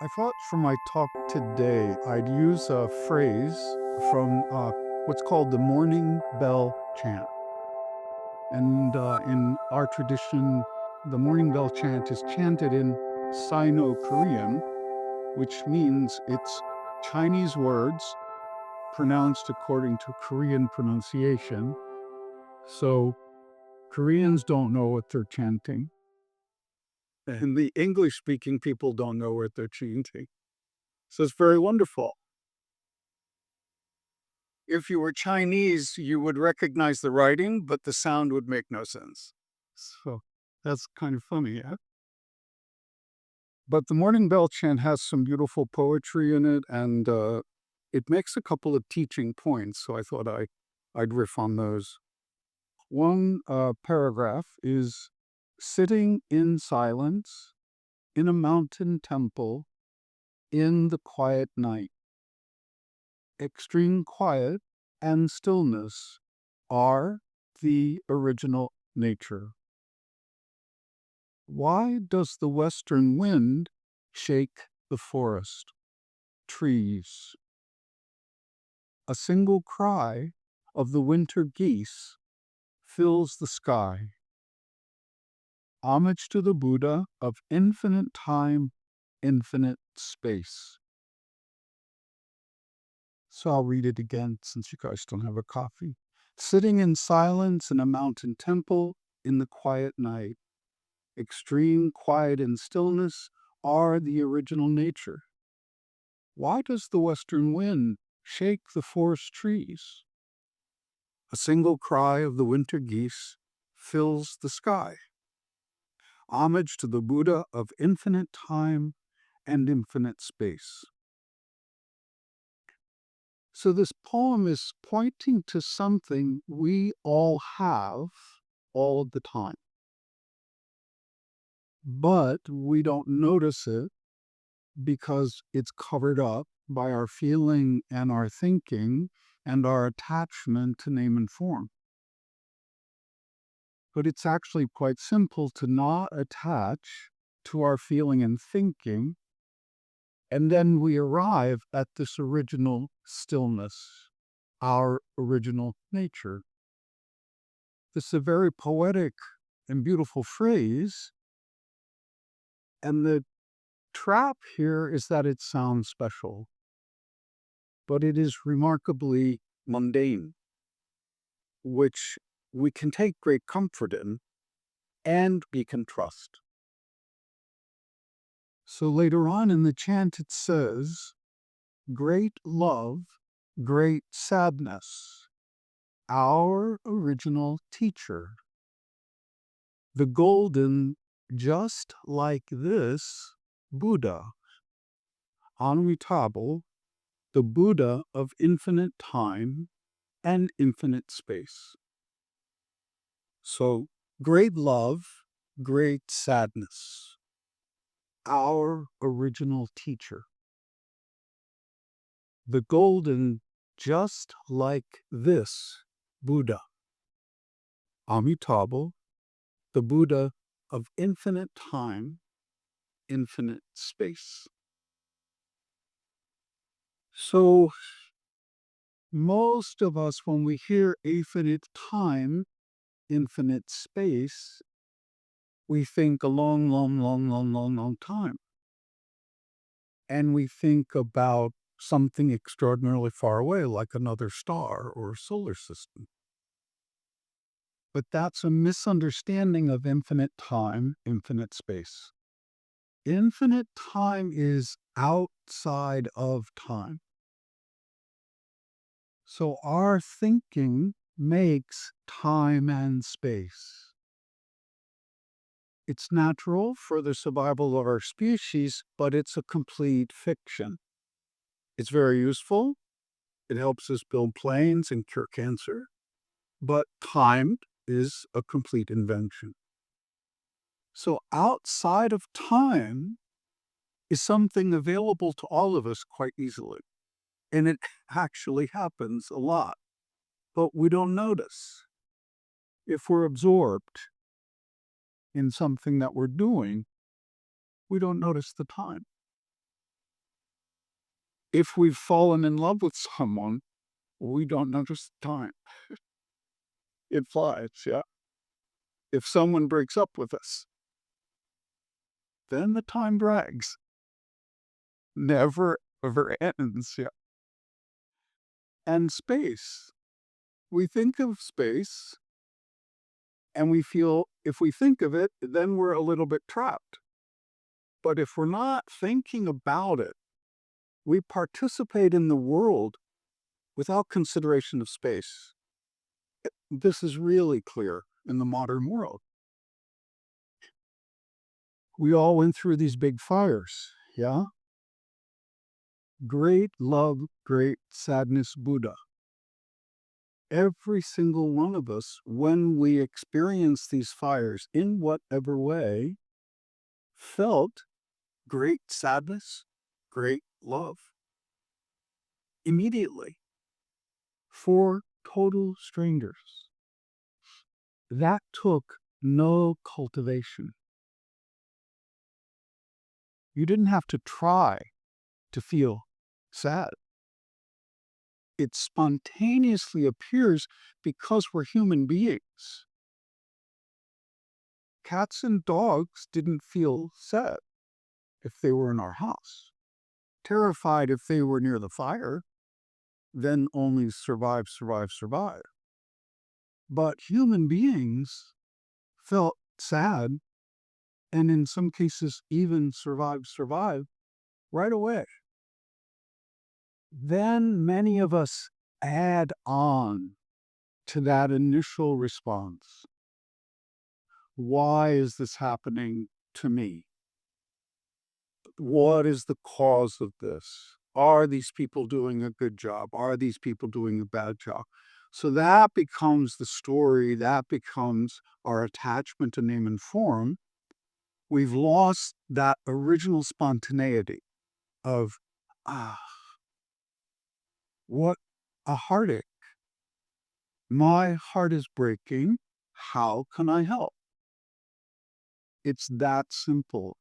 I thought for my talk today, I'd use a phrase from what's called the morning bell chant. And in our tradition, the morning bell chant is chanted in Sino Korean, which means it's Chinese words pronounced according to Korean pronunciation. So Koreans don't know what they're chanting, and the English speaking people don't know what they're chanting. So it's very wonderful. If you were Chinese, you would recognize the writing, but the sound would make no sense. So that's kind of funny, yeah? But the Morning Bell chant has some beautiful poetry in it, and it makes a couple of teaching points, so I thought I'd riff on those. One paragraph is sitting in silence in a mountain temple in the quiet night. Extreme quiet and stillness are the original nature. Why does the western wind shake the forest, trees? A single cry of the winter geese fills the sky. Homage to the Buddha of infinite time, infinite space. So I'll read it again since you guys don't have a coffee. Sitting in silence in a mountain temple in the quiet night. Extreme quiet and stillness are the original nature. Why does the western wind shake the forest trees? A single cry of the winter geese fills the sky. Homage to the Buddha of infinite time and infinite space. So this poem is pointing to something we all have all the time. But we don't notice it because it's covered up by our feeling and our thinking and our attachment to name and form. But it's actually quite simple to not attach to our feeling and thinking, and then we arrive at this original stillness, our original nature. This is a very poetic and beautiful phrase, and the trap here is that it sounds special, but it is remarkably mundane, which we can take great comfort in and we can trust. So later on in the chant it says, great love, great sadness, our original teacher. The golden, just like this, Buddha, Amitabha, the Buddha of infinite time and infinite space. So, great love, great sadness, our original teacher. The golden, just like this, Buddha, Amitabha, the Buddha of infinite time, infinite space. So, most of us, when we hear infinite time, infinite space, we think a long, long, long, long, long, long time. And we think about something extraordinarily far away, like another star or a solar system. But that's a misunderstanding of infinite time, infinite space. Infinite time is outside of time. So our thinking makes time and space. It's natural for the survival of our species, but it's a complete fiction. It's very useful. It helps us build planes and cure cancer, but time is a complete invention. So outside of time is something available to all of us quite easily. And it actually happens a lot, but we don't notice. If we're absorbed in something that we're doing, we don't notice the time. If we've fallen in love with someone, we don't notice the time. It flies, yeah. If someone breaks up with us, then the time drags. Never, ever ends, yeah. And space. We think of space, and we feel if we think of it, then we're a little bit trapped. But if we're not thinking about it, we participate in the world without consideration of space. This is really clear in the modern world. We all went through these big fires, yeah? Great love, great sadness, Buddha. Every single one of us, when we experience these fires in whatever way, felt great sadness, great love immediately for total strangers. That took no cultivation. You didn't have to try to feel sad. It spontaneously appears because we're human beings. Cats and dogs didn't feel sad if they were in our house. Terrified if they were near the fire, then only survive, survive, survive. But human beings felt sad, and in some cases even survive right away. Then many of us add on to that initial response. Why is this happening to me? What is the cause of this? Are these people doing a good job? Are these people doing a bad job? So that becomes the story, that becomes our attachment to name and form. We've lost that original spontaneity of, ah, what a heartache. My heart is breaking. How can I help? It's that simple.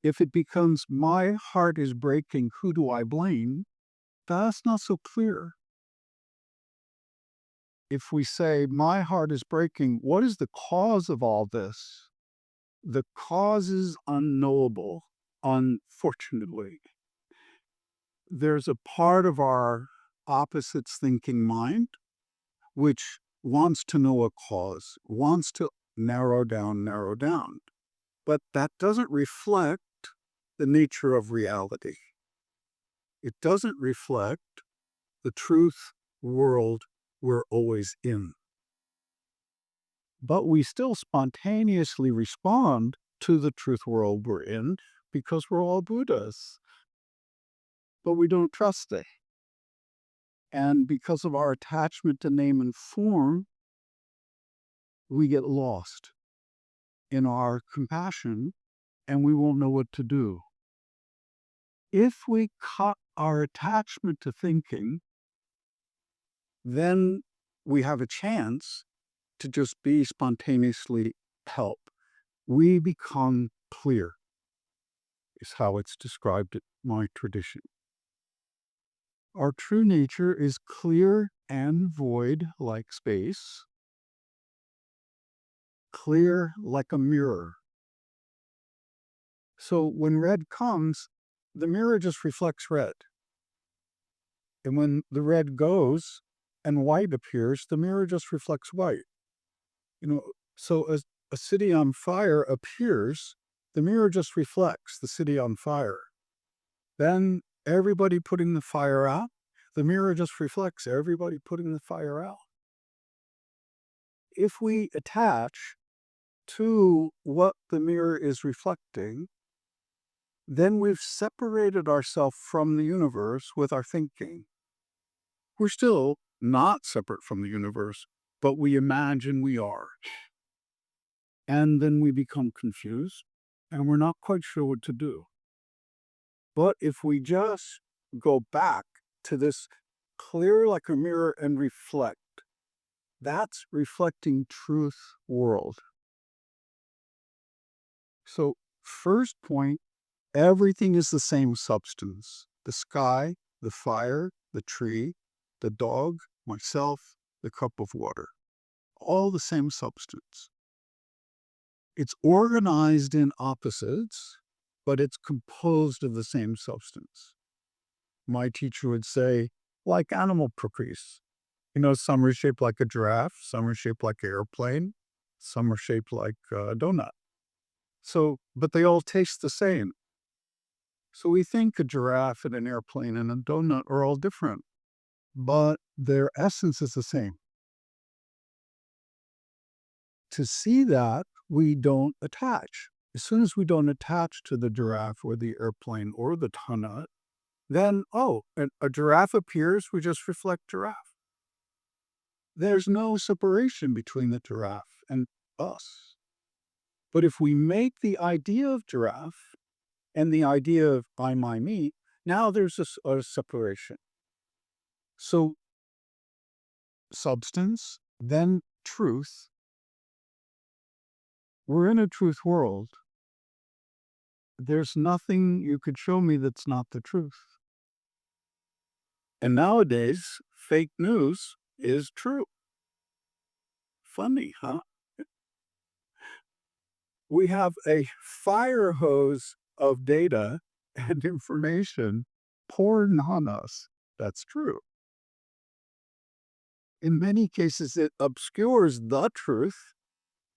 If it becomes my heart is breaking, who do I blame? That's not so clear. If we say my heart is breaking, what is the cause of all this? The cause is unknowable, unfortunately. There's a part of our opposites thinking mind which wants to know a cause, wants to narrow down. But that doesn't reflect the nature of reality. It doesn't reflect the truth world we're always in. But we still spontaneously respond to the truth world we're in because we're all Buddhas. But we don't trust it. And because of our attachment to name and form, we get lost in our compassion and we won't know what to do. If we cut our attachment to thinking, then we have a chance to just be spontaneously help. We become clear, is how it's described in my tradition. Our true nature is clear and void like space, clear like a mirror. So when red comes, the mirror just reflects red. And when the red goes and white appears, the mirror just reflects white. So as a city on fire appears, the mirror just reflects the city on fire. Then everybody putting the fire out, the mirror just reflects everybody putting the fire out. If we attach to what the mirror is reflecting, then we've separated ourselves from the universe with our thinking. We're still not separate from the universe, but we imagine we are. And then we become confused, and we're not quite sure what to do. But if we just go back to this clear like a mirror and reflect, that's reflecting truth world. So first point, everything is the same substance. the sky, the fire, the tree, the dog, myself, the cup of water. All the same substance. It's organized in opposites, but it's composed of the same substance. My teacher would say, like animal properties. Some are shaped like a giraffe, some are shaped like an airplane, some are shaped like a donut. But they all taste the same. So we think a giraffe and an airplane and a donut are all different, but their essence is the same. To see that, we don't attach. As soon as we don't attach to the giraffe or the airplane or the donut, then, a giraffe appears, we just reflect giraffe. There's no separation between the giraffe and us. But if we make the idea of giraffe and the idea of I, my, me, now there's a separation. So substance, then truth. We're in a truth world. There's nothing you could show me that's not the truth. And nowadays, fake news is true. Funny, huh? We have a fire hose of data and information pouring on us. That's true. In many cases, it obscures the truth,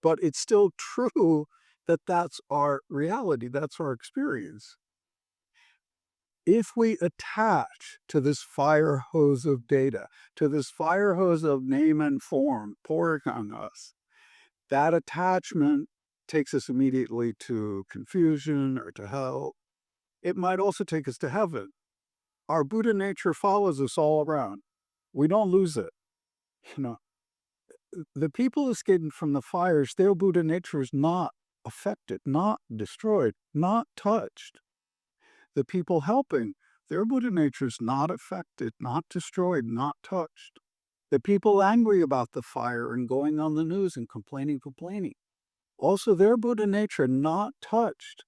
but it's still true that that's our reality, that's our experience. If we attach to this fire hose of data, to this fire hose of name and form pouring on us, that attachment takes us immediately to confusion or to hell. It might also take us to heaven. Our Buddha nature follows us all around. We don't lose it. The people escaping from the fires, their Buddha nature is not affected, not destroyed, not touched. The people helping, their Buddha nature is not affected, not destroyed, not touched. The people angry about the fire and going on the news and complaining, also their Buddha nature not touched,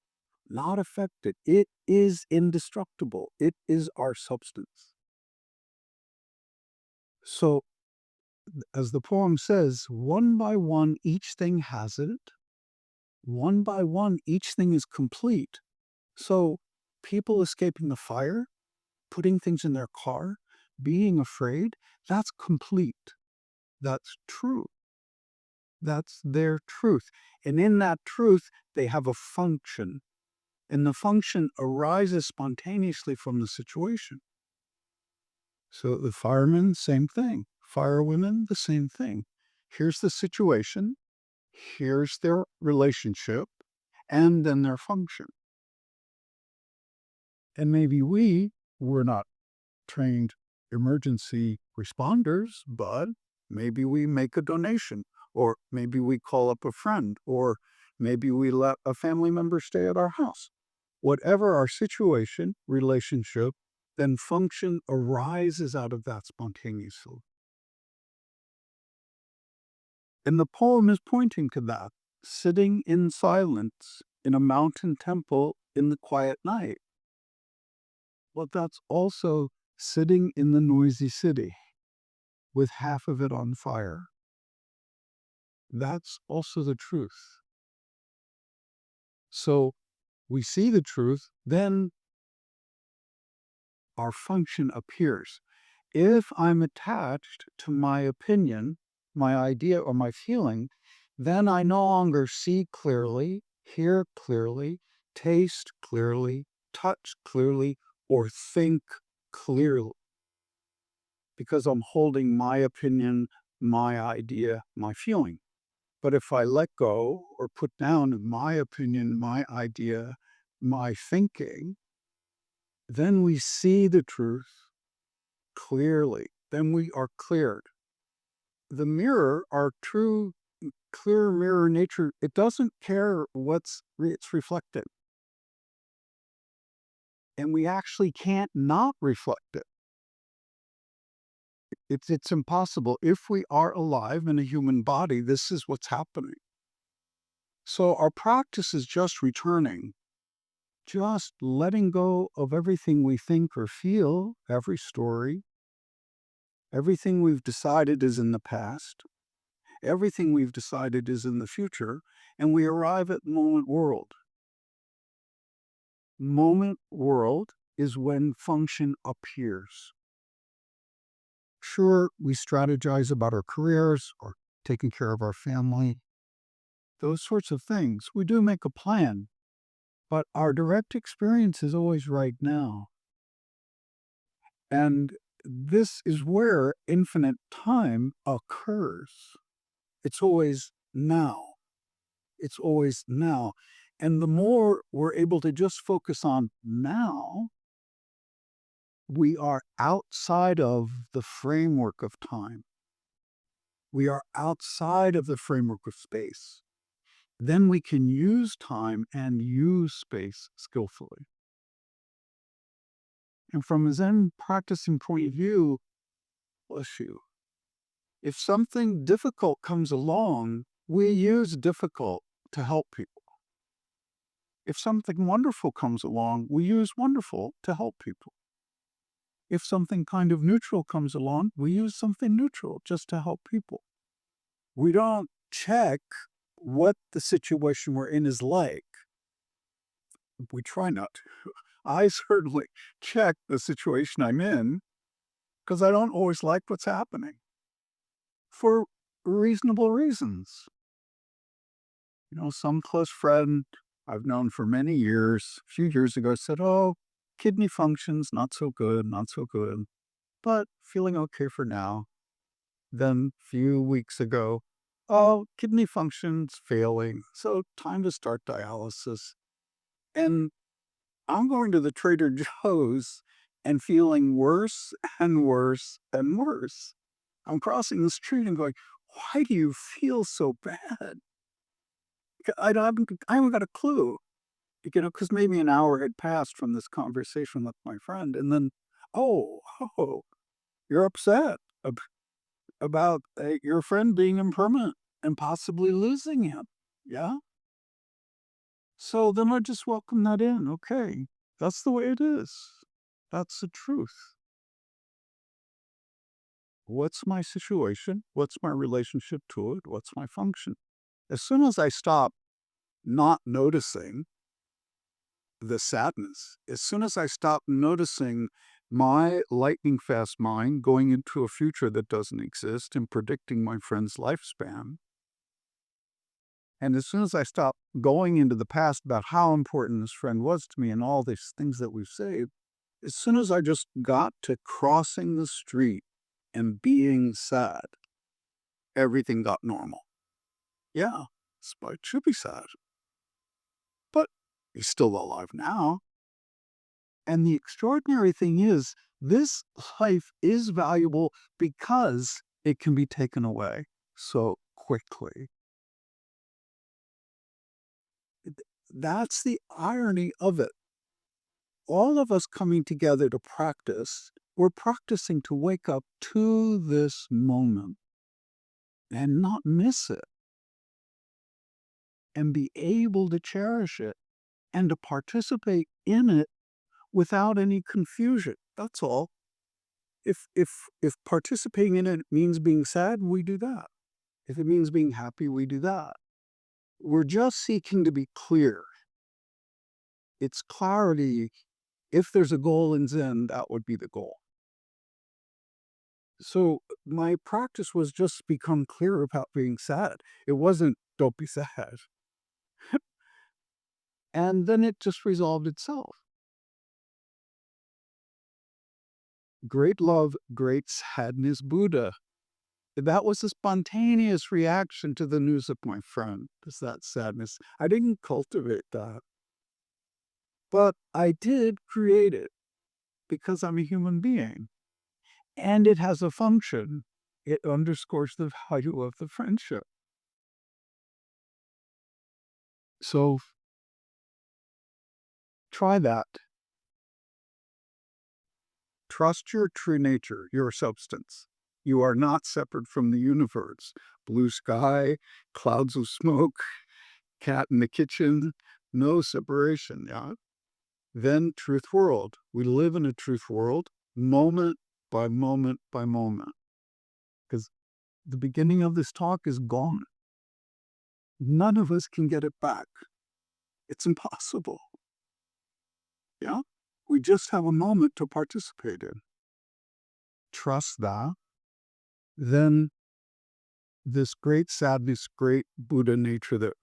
not affected. It is indestructible. It is our substance. So, as the poem says, one by one, each thing has it. One by one, each thing is complete. So, people escaping the fire, putting things in their car, being afraid, that's complete. That's true. That's their truth. And in that truth, they have a function. And the function arises spontaneously from the situation. So the firemen, same thing. Firewomen, the same thing. Here's the situation. Here's their relationship. And then their function. And maybe we're not trained emergency responders, but maybe we make a donation, or maybe we call up a friend, or maybe we let a family member stay at our house. Whatever our situation, relationship, then function arises out of that spontaneously. And the poem is pointing to that, sitting in silence in a mountain temple in the quiet night. Well, that's also sitting in the noisy city with half of it on fire. That's also the truth. So we see the truth, then our function appears. If I'm attached to my opinion, my idea, or my feeling, then I no longer see clearly, hear clearly, taste clearly, touch clearly, or think clearly. Because I'm holding my opinion, my idea, my feeling. But if I let go or put down my opinion, my idea, my thinking, then we see the truth clearly. Then we are cleared. The mirror, our true, clear mirror nature, it doesn't care what's it's reflected. And we actually can't not reflect it. It's impossible. If we are alive in a human body, this is what's happening. So our practice is just returning just letting go of everything we think or feel, every story, everything we've decided is in the past, everything we've decided is in the future, and we arrive at moment world. Moment world is when function appears. Sure, we strategize about our careers or taking care of our family, those sorts of things. We do make a plan, but our direct experience is always right now. And this is where infinite time occurs. It's always now. It's always now. And the more we're able to just focus on now, we are outside of the framework of time. We are outside of the framework of space. Then we can use time and use space skillfully. And from a Zen practicing point of view, bless you, if something difficult comes along, we use difficult to help people. If something wonderful comes along, we use wonderful to help people. If something kind of neutral comes along, we use something neutral just to help people. We don't check what the situation we're in is like. We try not to. I certainly check the situation I'm in because I don't always like what's happening for reasonable reasons. Some close friend I've known for many years, a few years ago said, "Oh, kidney function's not so good, not so good, but feeling okay for now." Then a few weeks ago, "Oh, kidney function's failing, so time to start dialysis." And I'm going to the Trader Joe's and feeling worse and worse and worse. I'm crossing the street and going, "Why do you feel so bad?" I haven't got a clue, because maybe an hour had passed from this conversation with my friend. And then, oh, oh, you're upset about your friend being impermanent and possibly losing him. Yeah. So then I just welcome that in. Okay. That's the way it is. That's the truth. What's my situation? What's my relationship to it? What's my function? As soon as I stop not noticing the sadness, as soon as I stop noticing my lightning fast mind going into a future that doesn't exist and predicting my friend's lifespan, and as soon as I stop going into the past about how important this friend was to me and all these things that we've saved, as soon as I just got to crossing the street and being sad, everything got normal. Yeah, Spike should be sad, but he's still alive now. And the extraordinary thing is, this life is valuable because it can be taken away so quickly. That's the irony of it. All of us coming together to practice, we're practicing to wake up to this moment and not miss it and be able to cherish it and to participate in it without any confusion. That's all. If participating in it means being sad, we do that. If it means being happy, we do that. We're just seeking to be clear. It's clarity. If there's a goal in Zen, that would be the goal. So my practice was just become clear about being sad. It wasn't don't be sad. And then it just resolved itself. Great love, great sadness, Buddha. That was a spontaneous reaction to the news of my friend. Is that sadness? I didn't cultivate that. But I did create it because I'm a human being. And it has a function. It underscores the value of the friendship. So try that. Trust your true nature, your substance. You are not separate from the universe. Blue sky, clouds of smoke, cat in the kitchen, no separation. Yeah. then truth world. We live in a truth world, moment by moment by moment. Because the beginning of this talk is gone. None of us can get it back. It's impossible. Yeah? We just have a moment to participate in. Trust that. Then this great sadness, great Buddha nature that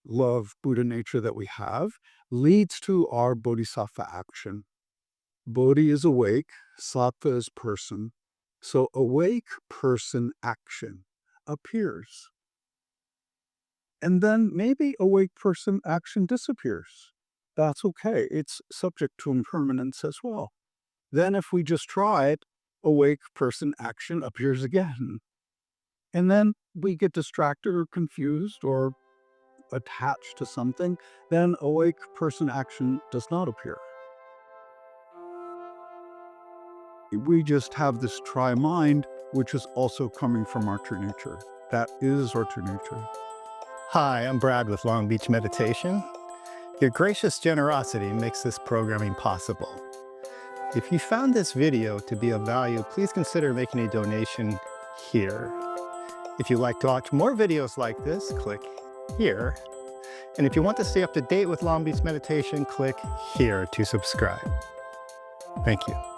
love, Buddha nature that we have leads to our bodhisattva action. Bodhi is awake, sattva is person. So awake person action appears. And then maybe awake person action disappears. That's okay. It's subject to impermanence as well. Then if we just try it, awake person action appears again. And then we get distracted or confused or attached to something, then awake person action does not appear. We just have this tri-mind, which is also coming from our true nature. That is our true nature. Hi, I'm Brad with Long Beach Meditation. Your gracious generosity makes this programming possible. If you found this video to be of value, please consider making a donation here. If you'd like to watch more videos like this, click here. And if you want to stay up to date with Long Beach Meditation, click here to subscribe. Thank you.